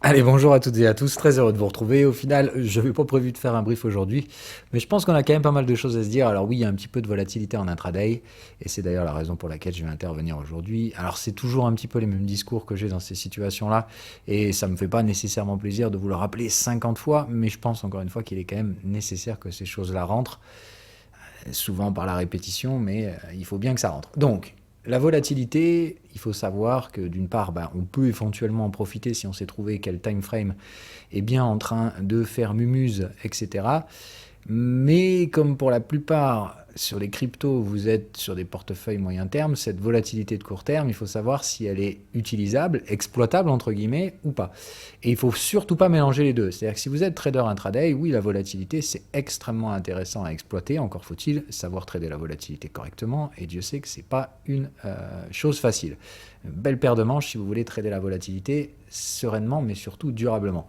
Allez, bonjour à toutes et à tous, très heureux de vous retrouver. Au final, je n'avais pas prévu de faire un brief aujourd'hui, mais je pense qu'on a quand même pas mal de choses à se dire. Alors oui, il y a un petit peu de volatilité en intraday, et c'est d'ailleurs la raison pour laquelle je vais intervenir aujourd'hui. Alors c'est toujours un petit peu les mêmes discours que j'ai dans ces situations-là, et ça me fait pas nécessairement plaisir de vous le rappeler 50 fois, mais je pense encore une fois qu'il est quand même nécessaire que ces choses-là rentrent, souvent par la répétition, mais il faut bien que ça rentre. Donc, la volatilité, il faut savoir que d'une part, on peut éventuellement en profiter si on sait trouver quel time frame est bien en train de faire mumuse, etc. Mais comme pour la plupart sur les cryptos, vous êtes sur des portefeuilles moyen terme, cette volatilité de court terme, il faut savoir si elle est utilisable, exploitable entre guillemets ou pas. Et il faut surtout pas mélanger les deux. C'est-à-dire que si vous êtes trader intraday, oui, la volatilité c'est extrêmement intéressant à exploiter. Encore faut-il savoir trader la volatilité correctement. Et Dieu sait que c'est pas une chose facile. Une belle paire de manches si vous voulez trader la volatilité sereinement, mais surtout durablement.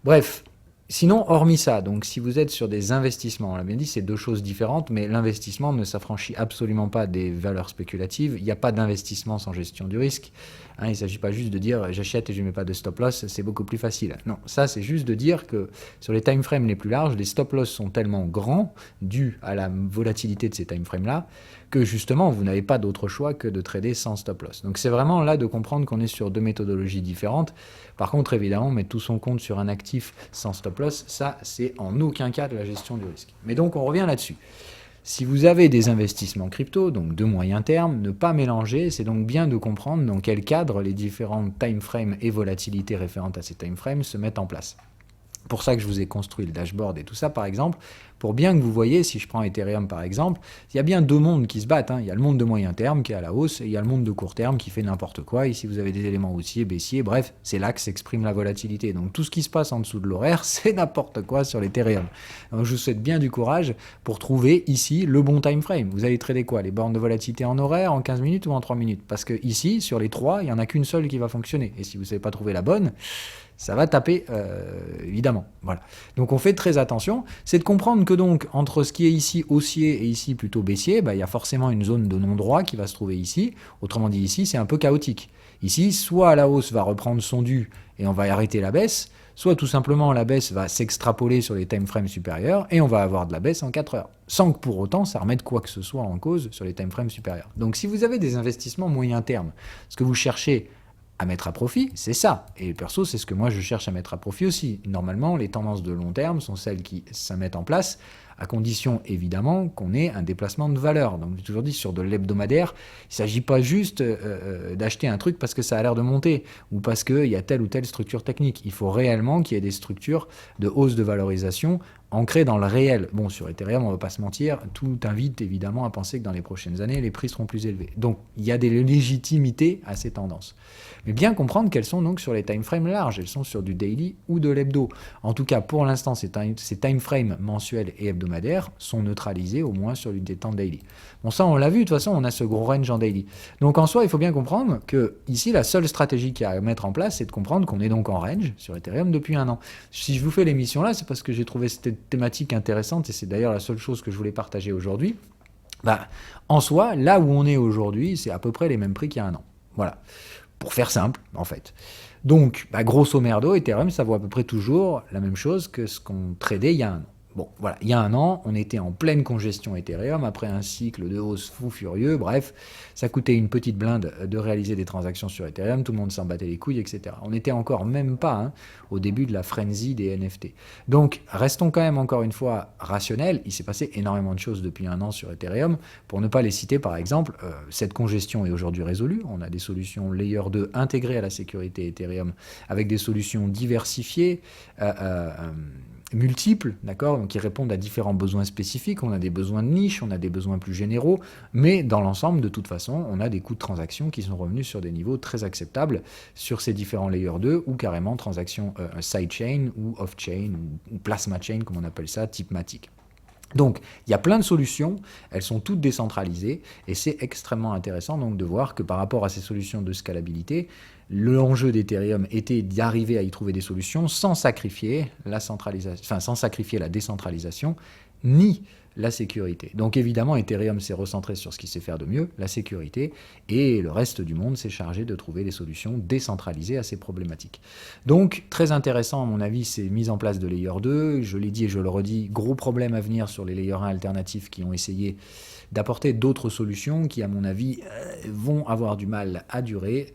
Bref, sinon, hormis ça, donc si vous êtes sur des investissements, on l'a bien dit, c'est deux choses différentes, mais l'investissement ne s'affranchit absolument pas des valeurs spéculatives. Il n'y a pas d'investissement sans gestion du risque. Hein, il ne s'agit pas juste de dire j'achète et je ne mets pas de stop loss, c'est beaucoup plus facile. Non, ça c'est juste de dire que sur les time frames les plus larges, les stop loss sont tellement grands, dus à la volatilité de ces time frames là, que justement vous n'avez pas d'autre choix que de trader sans stop loss. Donc c'est vraiment là de comprendre qu'on est sur deux méthodologies différentes. Par contre, évidemment, mettre tout son compte sur un actif sans stop loss, ça, c'est en aucun cas de la gestion du risque. Mais donc, on revient là-dessus. Si vous avez des investissements crypto, donc de moyen terme, ne pas mélanger, c'est donc bien de comprendre dans quel cadre les différents time frames et volatilités référentes à ces time frames se mettent en place. Pour ça que je vous ai construit le dashboard et tout ça, par exemple, pour bien que vous voyez, si je prends Ethereum par exemple, il y a bien deux mondes qui se battent. Hein. Il y a le monde de moyen terme qui est à la hausse et il y a le monde de court terme qui fait n'importe quoi. Ici, vous avez des éléments haussiers, baissiers, bref, c'est là que s'exprime la volatilité. Donc tout ce qui se passe en dessous de l'horaire, c'est n'importe quoi sur l'Ethereum. Donc je vous souhaite bien du courage pour trouver ici le bon time frame. Vous allez trader quoi? Les bornes de volatilité en horaire, en 15 minutes ou en 3 minutes? Parce que ici, sur les trois, il n'y en a qu'une seule qui va fonctionner. Et si vous ne savez pas trouver la bonne, ça va taper, évidemment. Voilà. Donc on fait très attention. C'est de comprendre que donc entre ce qui est ici haussier et ici plutôt baissier, il y a forcément une zone de non-droit qui va se trouver ici. Autrement dit, ici, c'est un peu chaotique. Ici, soit la hausse va reprendre son dû et on va arrêter la baisse, soit tout simplement la baisse va s'extrapoler sur les time frames supérieurs et on va avoir de la baisse en 4 heures, sans que pour autant ça remette quoi que ce soit en cause sur les time frames supérieurs. Donc si vous avez des investissements moyen terme, ce que vous cherchez à mettre à profit, c'est ça. Et perso, c'est ce que moi je cherche à mettre à profit aussi. Normalement, les tendances de long terme sont celles qui se mettent en place, à condition évidemment qu'on ait un déplacement de valeur. Donc j'ai toujours dit, sur de l'hebdomadaire, il ne s'agit pas juste d'acheter un truc parce que ça a l'air de monter, ou parce qu'il y a telle ou telle structure technique. Il faut réellement qu'il y ait des structures de hausse de valorisation ancrées dans le réel. Bon, sur Ethereum, on ne va pas se mentir, tout invite évidemment à penser que dans les prochaines années, les prix seront plus élevés. Donc, il y a des légitimités à ces tendances. Mais bien comprendre qu'elles sont donc sur les time frames larges, elles sont sur du daily ou de l'hebdo. En tout cas, pour l'instant, ces time frames mensuels et hebdomadaires sont neutralisés au moins sur des temps daily. Bon, ça, on l'a vu, de toute façon, on a ce gros range en daily. Donc, en soi, il faut bien comprendre que ici, la seule stratégie qu'il y a à mettre en place, c'est de comprendre qu'on est donc en range sur Ethereum depuis un an. Si je vous fais l'émission là, c'est parce que j'ai trouvé cette thématique intéressante et c'est d'ailleurs la seule chose que je voulais partager aujourd'hui. En soi, là où on est aujourd'hui, c'est à peu près les mêmes prix qu'il y a un an. Voilà. Pour faire simple, en fait. Donc, grosso merdo, Ethereum, ça vaut à peu près toujours la même chose que ce qu'on tradait il y a un an. Bon, voilà, il y a un an, on était en pleine congestion Ethereum, après un cycle de hausse fou furieux, bref, ça coûtait une petite blinde de réaliser des transactions sur Ethereum, tout le monde s'en battait les couilles, etc. On n'était encore même pas au début de la frenzy des NFT. Donc, restons quand même encore une fois rationnels, il s'est passé énormément de choses depuis un an sur Ethereum, pour ne pas les citer par exemple, cette congestion est aujourd'hui résolue, on a des solutions Layer 2 intégrées à la sécurité Ethereum, avec des solutions diversifiées, multiples, d'accord, donc qui répondent à différents besoins spécifiques. On a des besoins de niche, on a des besoins plus généraux, mais dans l'ensemble, de toute façon, on a des coûts de transaction qui sont revenus sur des niveaux très acceptables sur ces différents layers 2 ou carrément transactions sidechain ou off-chain ou plasma chain, comme on appelle ça, type Matic. Donc, il y a plein de solutions, elles sont toutes décentralisées, et c'est extrêmement intéressant donc de voir que par rapport à ces solutions de scalabilité, l'enjeu d'Ethereum était d'arriver à y trouver des solutions sans sacrifier la centralisation, enfin sans sacrifier la décentralisation, ni la sécurité. Donc évidemment, Ethereum s'est recentré sur ce qu'il sait faire de mieux, la sécurité, et le reste du monde s'est chargé de trouver des solutions décentralisées à ces problématiques. Donc très intéressant à mon avis, ces mises en place de Layer 2, je l'ai dit et je le redis, gros problème à venir sur les Layer 1 alternatifs qui ont essayé d'apporter d'autres solutions qui, à mon avis, vont avoir du mal à durer.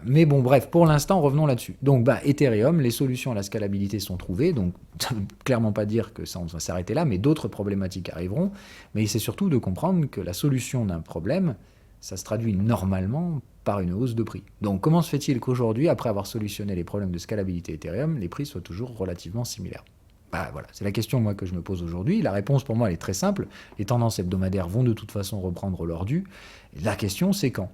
Mais bon, bref, pour l'instant, revenons là-dessus. Donc, Ethereum, les solutions à la scalabilité sont trouvées. Donc, ça ne veut clairement pas dire que ça on va s'arrêter là, mais d'autres problématiques arriveront. Mais c'est surtout de comprendre que la solution d'un problème, ça se traduit normalement par une hausse de prix. Donc, comment se fait-il qu'aujourd'hui, après avoir solutionné les problèmes de scalabilité Ethereum, les prix soient toujours relativement similaires? Voilà, c'est la question moi que je me pose aujourd'hui. La réponse pour moi elle est très simple. Les tendances hebdomadaires vont de toute façon reprendre leur dû. La question c'est quand.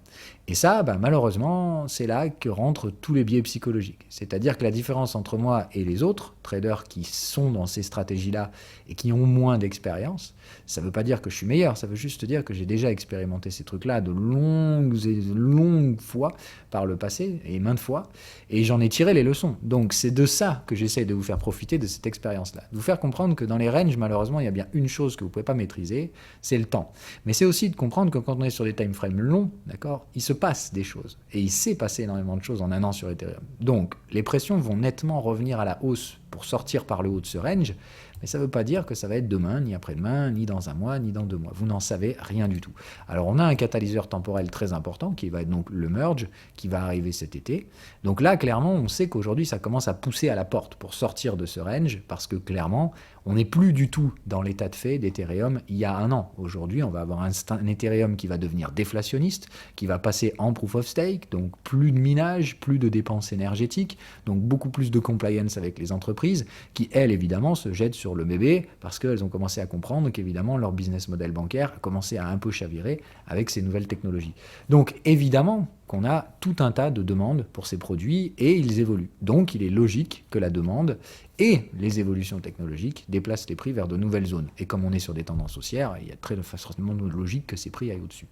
Et ça, malheureusement, c'est là que rentrent tous les biais psychologiques. C'est-à-dire que la différence entre moi et les autres traders qui sont dans ces stratégies-là et qui ont moins d'expérience, ça ne veut pas dire que je suis meilleur, ça veut juste dire que j'ai déjà expérimenté ces trucs-là de longues et longues fois par le passé, et maintes fois, et j'en ai tiré les leçons. Donc c'est de ça que j'essaie de vous faire profiter de cette expérience-là. De vous faire comprendre que dans les ranges, malheureusement, il y a bien une chose que vous ne pouvez pas maîtriser, c'est le temps. Mais c'est aussi de comprendre que quand on est sur des time frames longs, d'accord, il se passe des choses. Et il s'est passé énormément de choses en un an sur Ethereum. Donc les pressions vont nettement revenir à la hausse pour sortir par le haut de ce range, mais ça ne veut pas dire que ça va être demain, ni après-demain, ni dans un mois, ni dans 2 mois. Vous n'en savez rien du tout. Alors on a un catalyseur temporel très important qui va être donc le merge, qui va arriver cet été. Donc là, clairement, on sait qu'aujourd'hui, ça commence à pousser à la porte pour sortir de ce range, parce que clairement, on n'est plus du tout dans l'état de fait d'Ethereum il y a un an. Aujourd'hui, on va avoir un Ethereum qui va devenir déflationniste, qui va passer en proof of stake, donc plus de minage, plus de dépenses énergétiques, donc beaucoup plus de compliance avec les entreprises, qui, elles, évidemment, se jettent sur le bébé, parce qu'elles ont commencé à comprendre qu'évidemment, leur business model bancaire a commencé à un peu chavirer avec ces nouvelles technologies. Donc, évidemment, qu'on a tout un tas de demandes pour ces produits et ils évoluent. Donc il est logique que la demande et les évolutions technologiques déplacent les prix vers de nouvelles zones. Et comme on est sur des tendances haussières, il y a très forcément de logique que ces prix aillent au-dessus.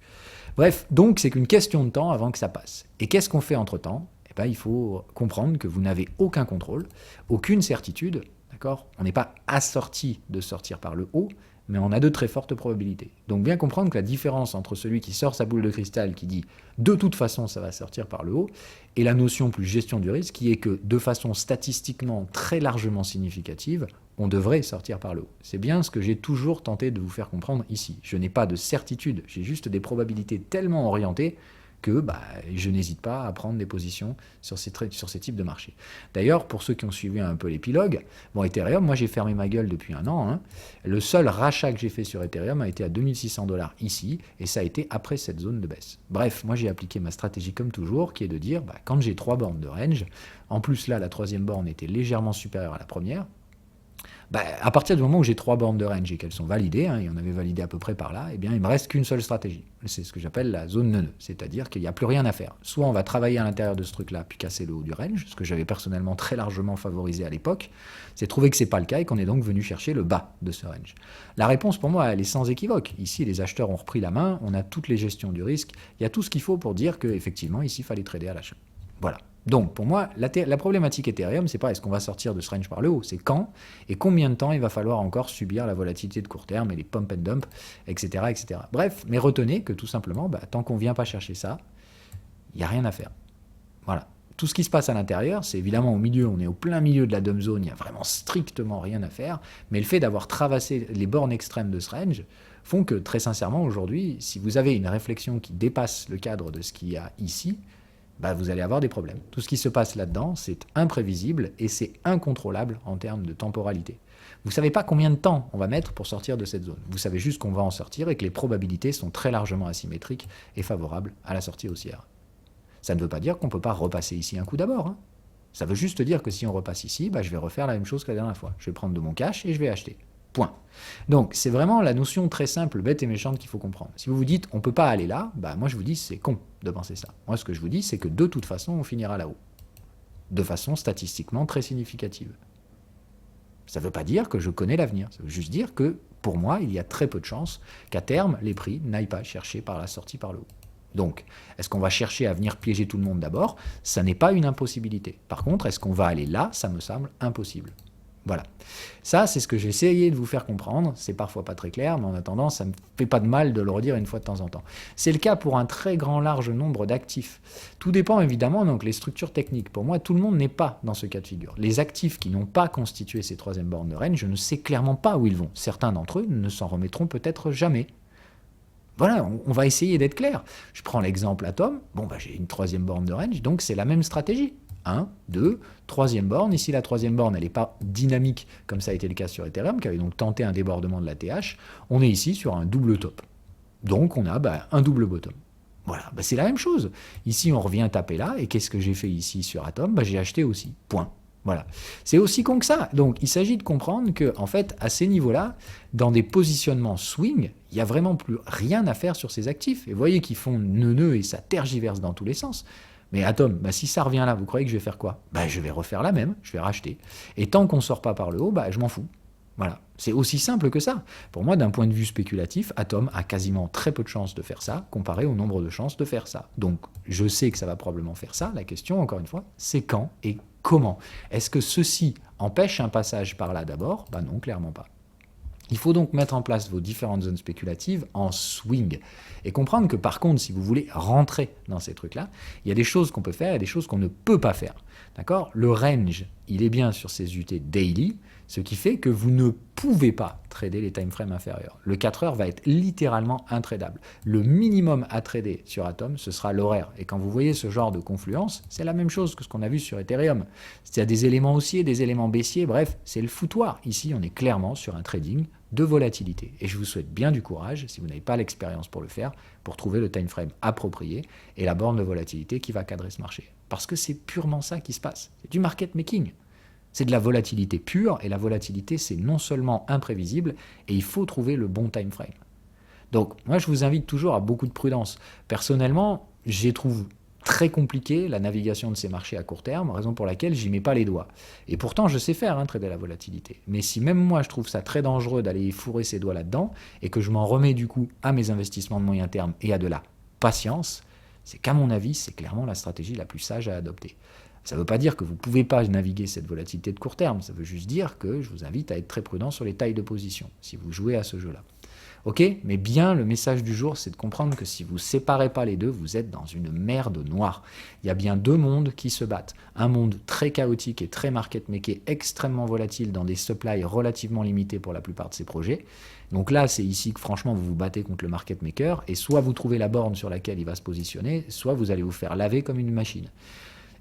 Bref, donc c'est qu'une question de temps avant que ça passe. Et qu'est-ce qu'on fait entre-temps ? Il faut comprendre que vous n'avez aucun contrôle, aucune certitude, d'accord ? On n'est pas assorti de sortir par le haut, mais on a de très fortes probabilités. Donc bien comprendre que la différence entre celui qui sort sa boule de cristal, qui dit « de toute façon ça va sortir par le haut », et la notion plus gestion du risque, qui est que de façon statistiquement très largement significative, on devrait sortir par le haut. C'est bien ce que j'ai toujours tenté de vous faire comprendre ici. Je n'ai pas de certitude, j'ai juste des probabilités tellement orientées que je n'hésite pas à prendre des positions sur ces types de marchés. D'ailleurs, pour ceux qui ont suivi un peu l'épilogue, Ethereum, moi j'ai fermé ma gueule depuis un an. Le seul rachat que j'ai fait sur Ethereum a été à 2600 $ ici, et ça a été après cette zone de baisse. Bref, moi j'ai appliqué ma stratégie comme toujours, qui est de dire, quand j'ai 3 bornes de range, en plus là, la troisième borne était légèrement supérieure à la première, à partir du moment où j'ai 3 bornes de range et qu'elles sont validées, et on avait validé à peu près par là, il ne me reste qu'une seule stratégie. C'est ce que j'appelle la zone neuneu, c'est-à-dire qu'il n'y a plus rien à faire. Soit on va travailler à l'intérieur de ce truc-là, puis casser le haut du range, ce que j'avais personnellement très largement favorisé à l'époque, c'est trouver que ce n'est pas le cas et qu'on est donc venu chercher le bas de ce range. La réponse pour moi, elle est sans équivoque. Ici, les acheteurs ont repris la main, on a toutes les gestions du risque, il y a tout ce qu'il faut pour dire qu'effectivement, ici, il fallait trader à l'achat. Voilà. Donc, pour moi, la problématique Ethereum, c'est pas est-ce qu'on va sortir de ce range par le haut, c'est quand et combien de temps il va falloir encore subir la volatilité de court terme et les pump and dump, etc., etc. Bref, mais retenez que tout simplement, tant qu'on ne vient pas chercher ça, il n'y a rien à faire. Voilà. Tout ce qui se passe à l'intérieur, c'est évidemment au milieu, on est au plein milieu de la dump zone, il n'y a vraiment strictement rien à faire, mais le fait d'avoir traversé les bornes extrêmes de ce range font que, très sincèrement, aujourd'hui, si vous avez une réflexion qui dépasse le cadre de ce qu'il y a ici, vous allez avoir des problèmes. Tout ce qui se passe là-dedans, c'est imprévisible et c'est incontrôlable en termes de temporalité. Vous ne savez pas combien de temps on va mettre pour sortir de cette zone. Vous savez juste qu'on va en sortir et que les probabilités sont très largement asymétriques et favorables à la sortie haussière. Ça ne veut pas dire qu'on ne peut pas repasser ici un coup d'abord. Ça veut juste dire que si on repasse ici, je vais refaire la même chose que la dernière fois. Je vais prendre de mon cash et je vais acheter. Point. Donc, c'est vraiment la notion très simple, bête et méchante qu'il faut comprendre. Si vous vous dites, on ne peut pas aller là, moi je vous dis, c'est con de penser ça. Moi, ce que je vous dis, c'est que de toute façon, on finira là-haut. De façon statistiquement très significative. Ça ne veut pas dire que je connais l'avenir. Ça veut juste dire que, pour moi, il y a très peu de chances qu'à terme, les prix n'aillent pas chercher par la sortie par le haut. Donc, est-ce qu'on va chercher à venir piéger tout le monde d'abord ? Ça n'est pas une impossibilité. Par contre, est-ce qu'on va aller là ? Ça me semble impossible. Voilà. Ça, c'est ce que j'ai essayé de vous faire comprendre. C'est parfois pas très clair, mais en attendant, ça ne me fait pas de mal de le redire une fois de temps en temps. C'est le cas pour un très grand large nombre d'actifs. Tout dépend évidemment donc les structures techniques. Pour moi, tout le monde n'est pas dans ce cas de figure. Les actifs qui n'ont pas constitué ces troisième bornes de range, je ne sais clairement pas où ils vont. Certains d'entre eux ne s'en remettront peut-être jamais. Voilà, on va essayer d'être clair. Je prends l'exemple Atom. Bon, j'ai une troisième borne de range, donc c'est la même stratégie. 1, 2, troisième borne. Ici, la troisième borne, elle n'est pas dynamique, comme ça a été le cas sur Ethereum, qui avait donc tenté un débordement de la TH. On est ici sur un double top. Donc, on a un double bottom. Voilà, c'est la même chose. Ici, on revient taper là, et qu'est-ce que j'ai fait ici sur Atom? J'ai acheté aussi. Point. Voilà. C'est aussi con que ça. Donc, il s'agit de comprendre que, en fait, à ces niveaux-là, dans des positionnements swing, il n'y a vraiment plus rien à faire sur ces actifs. Et vous voyez qu'ils font nœud et ça tergiverse dans tous les sens. Mais Atom, si ça revient là, vous croyez que je vais faire quoi? Je vais refaire la même, je vais racheter. Et tant qu'on ne sort pas par le haut, je m'en fous. Voilà, c'est aussi simple que ça. Pour moi, d'un point de vue spéculatif, Atom a quasiment très peu de chances de faire ça, comparé au nombre de chances de faire ça. Donc, je sais que ça va probablement faire ça. La question, encore une fois, c'est quand et comment. Est-ce que ceci empêche un passage par là d'abord? Non, clairement pas. Il faut donc mettre en place vos différentes zones spéculatives en swing et comprendre que par contre, si vous voulez rentrer dans ces trucs-là, il y a des choses qu'on peut faire et des choses qu'on ne peut pas faire. D'accord? Le range, il est bien sur ces UT daily, ce qui fait que vous ne pouvez pas trader les time frames inférieurs. Le 4 heures va être littéralement intradable. Le minimum à trader sur Atom, ce sera l'horaire. Et quand vous voyez ce genre de confluence, c'est la même chose que ce qu'on a vu sur Ethereum. Il y a des éléments haussiers, des éléments baissiers, bref, c'est le foutoir. Ici, on est clairement sur un trading de volatilité. Et je vous souhaite bien du courage, si vous n'avez pas l'expérience pour le faire, pour trouver le time frame approprié et la borne de volatilité qui va cadrer ce marché. Parce que c'est purement ça qui se passe. C'est du market making. C'est de la volatilité pure, et la volatilité, c'est non seulement imprévisible, et il faut trouver le bon time frame. Donc, moi, je vous invite toujours à beaucoup de prudence. Personnellement, je trouve très compliqué la navigation de ces marchés à court terme, raison pour laquelle j'y mets pas les doigts. Et pourtant, je sais faire, trader la volatilité. Mais si même moi, je trouve ça très dangereux d'aller fourrer ses doigts là-dedans, et que je m'en remets du coup à mes investissements de moyen terme et à de la patience, c'est qu'à mon avis, c'est clairement la stratégie la plus sage à adopter. Ça ne veut pas dire que vous ne pouvez pas naviguer cette volatilité de court terme, ça veut juste dire que je vous invite à être très prudent sur les tailles de position, si vous jouez à ce jeu-là. Ok? Mais bien, le message du jour, c'est de comprendre que si vous ne séparez pas les deux, vous êtes dans une merde noire. Il y a bien deux mondes qui se battent. Un monde très chaotique et très market maker, extrêmement volatile, dans des supplies relativement limités pour la plupart de ces projets. Donc là, c'est ici que franchement, vous vous battez contre le market maker, et soit vous trouvez la borne sur laquelle il va se positionner, soit vous allez vous faire laver comme une machine.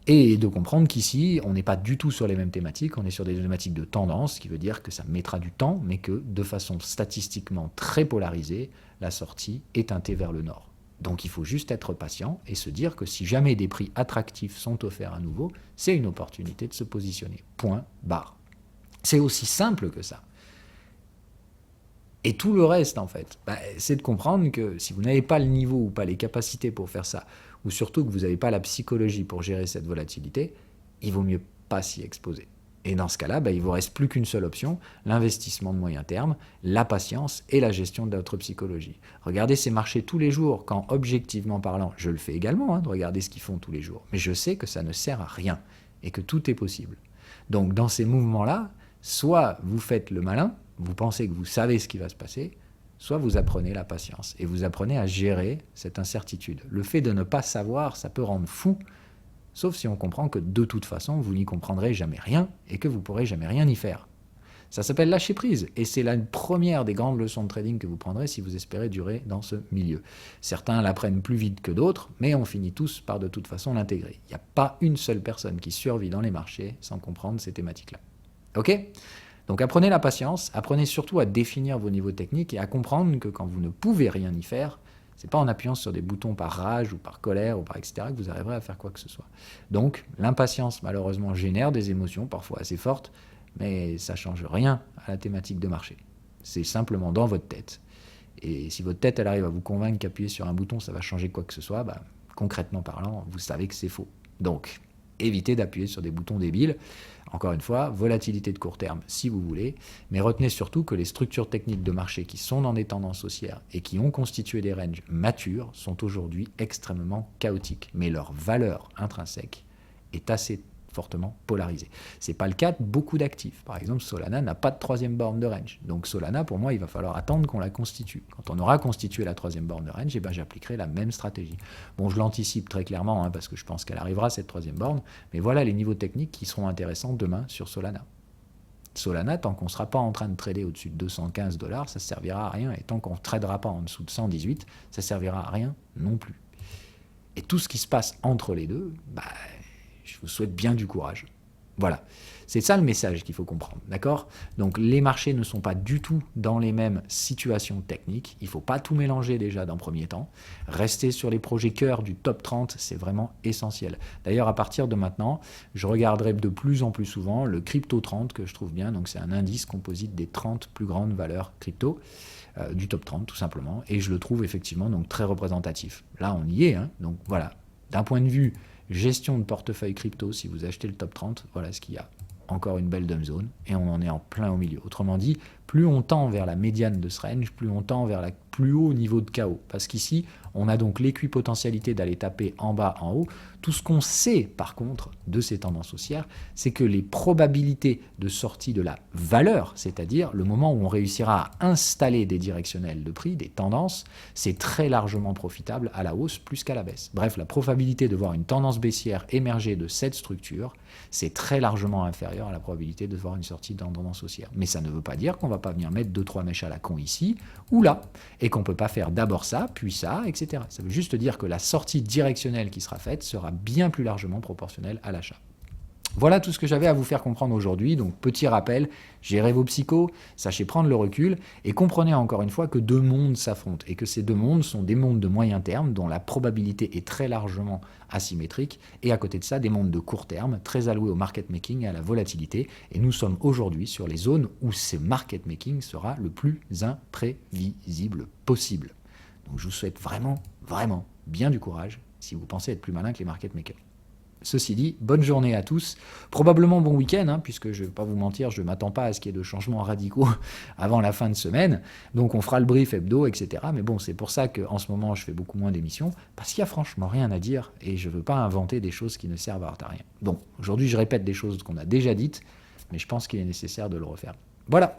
Et de comprendre qu'ici, on n'est pas du tout sur les mêmes thématiques, on est sur des thématiques de tendance, ce qui veut dire que ça mettra du temps, mais que de façon statistiquement très polarisée, la sortie est teintée vers le nord. Donc il faut juste être patient et se dire que si jamais des prix attractifs sont offerts à nouveau, c'est une opportunité de se positionner. Point, barre. C'est aussi simple que ça. Et tout le reste, en fait, c'est de comprendre que si vous n'avez pas le niveau ou pas les capacités pour faire ça, ou surtout que vous n'avez pas la psychologie pour gérer cette volatilité, il vaut mieux pas s'y exposer. Et dans ce cas-là, il ne vous reste plus qu'une seule option, l'investissement de moyen terme, la patience et la gestion de votre psychologie. Regardez ces marchés tous les jours, quand objectivement parlant, je le fais également, de regarder ce qu'ils font tous les jours. Mais je sais que ça ne sert à rien et que tout est possible. Donc dans ces mouvements-là, soit vous faites le malin, vous pensez que vous savez ce qui va se passer, soit vous apprenez la patience et vous apprenez à gérer cette incertitude. Le fait de ne pas savoir, ça peut rendre fou, sauf si on comprend que de toute façon, vous n'y comprendrez jamais rien et que vous ne pourrez jamais rien y faire. Ça s'appelle lâcher prise et c'est la première des grandes leçons de trading que vous prendrez si vous espérez durer dans ce milieu. Certains l'apprennent plus vite que d'autres, mais on finit tous par de toute façon l'intégrer. Il n'y a pas une seule personne qui survit dans les marchés sans comprendre ces thématiques-là. Ok ? Donc apprenez la patience, apprenez surtout à définir vos niveaux techniques et à comprendre que quand vous ne pouvez rien y faire, c'est pas en appuyant sur des boutons par rage ou par colère ou par etc. que vous arriverez à faire quoi que ce soit. Donc l'impatience malheureusement génère des émotions parfois assez fortes, mais ça ne change rien à la thématique de marché. C'est simplement dans votre tête. Et si votre tête elle arrive à vous convaincre qu'appuyer sur un bouton ça va changer quoi que ce soit, concrètement parlant, vous savez que c'est faux. Donc évitez d'appuyer sur des boutons débiles. Encore une fois, volatilité de court terme si vous voulez, mais retenez surtout que les structures techniques de marché qui sont dans des tendances haussières et qui ont constitué des ranges matures sont aujourd'hui extrêmement chaotiques. Mais leur valeur intrinsèque est assez fortement polarisé. Ce n'est pas le cas de beaucoup d'actifs. Par exemple, Solana n'a pas de troisième borne de range. Donc Solana, pour moi, il va falloir attendre qu'on la constitue. Quand on aura constitué la troisième borne de range, j'appliquerai la même stratégie. Bon, je l'anticipe très clairement, parce que je pense qu'elle arrivera, cette troisième borne, mais voilà les niveaux techniques qui seront intéressants demain sur Solana. Solana, tant qu'on ne sera pas en train de trader au-dessus de 215 $, ça ne servira à rien. Et tant qu'on ne tradera pas en dessous de 118, ça ne servira à rien non plus. Et tout ce qui se passe entre les deux, je vous souhaite bien du courage. Voilà, c'est ça le message qu'il faut comprendre, d'accord? Donc les marchés ne sont pas du tout dans les mêmes situations techniques, il ne faut pas tout mélanger déjà d'un premier temps. Rester sur les projets cœur du top 30, c'est vraiment essentiel. D'ailleurs, à partir de maintenant, je regarderai de plus en plus souvent le Crypto 30 que je trouve bien, donc c'est un indice composite des 30 plus grandes valeurs crypto, du top 30 tout simplement, et je le trouve effectivement donc très représentatif. Là, on y est, donc voilà, d'un point de vue gestion de portefeuille crypto, si vous achetez le top 30, voilà ce qu'il y a. Encore une belle dumb zone, et on en est en plein au milieu. Autrement dit, plus on tend vers la médiane de ce range, plus on tend vers le plus haut niveau de chaos. Parce qu'ici, on a donc l'équipotentialité d'aller taper en bas, en haut. Tout ce qu'on sait, par contre, de ces tendances haussières, c'est que les probabilités de sortie de la valeur, c'est-à-dire le moment où on réussira à installer des directionnels de prix, des tendances, c'est très largement profitable à la hausse plus qu'à la baisse. Bref, la probabilité de voir une tendance baissière émerger de cette structure, c'est très largement inférieur à la probabilité de voir une sortie dans tendance haussière. Mais ça ne veut pas dire qu'on ne va pas venir mettre 2-3 mèches à la con ici ou là, et qu'on ne peut pas faire d'abord ça, puis ça, etc. Ça veut juste dire que la sortie directionnelle qui sera faite sera bien plus largement proportionnelle à l'achat. Voilà tout ce que j'avais à vous faire comprendre aujourd'hui. Donc petit rappel, gérez vos psychos, sachez prendre le recul et comprenez encore une fois que deux mondes s'affrontent et que ces deux mondes sont des mondes de moyen terme dont la probabilité est très largement asymétrique et à côté de ça des mondes de court terme très alloués au market making et à la volatilité. Et nous sommes aujourd'hui sur les zones où ce market making sera le plus imprévisible possible. Donc je vous souhaite vraiment, vraiment bien du courage si vous pensez être plus malin que les market makers. Ceci dit, bonne journée à tous, probablement bon week-end, puisque je ne vais pas vous mentir, je ne m'attends pas à ce qu'il y ait de changements radicaux avant la fin de semaine, donc on fera le brief hebdo, etc. Mais bon, c'est pour ça qu'en ce moment, je fais beaucoup moins d'émissions, parce qu'il n'y a franchement rien à dire, et je ne veux pas inventer des choses qui ne servent à rien. Donc, aujourd'hui, je répète des choses qu'on a déjà dites, mais je pense qu'il est nécessaire de le refaire. Voilà,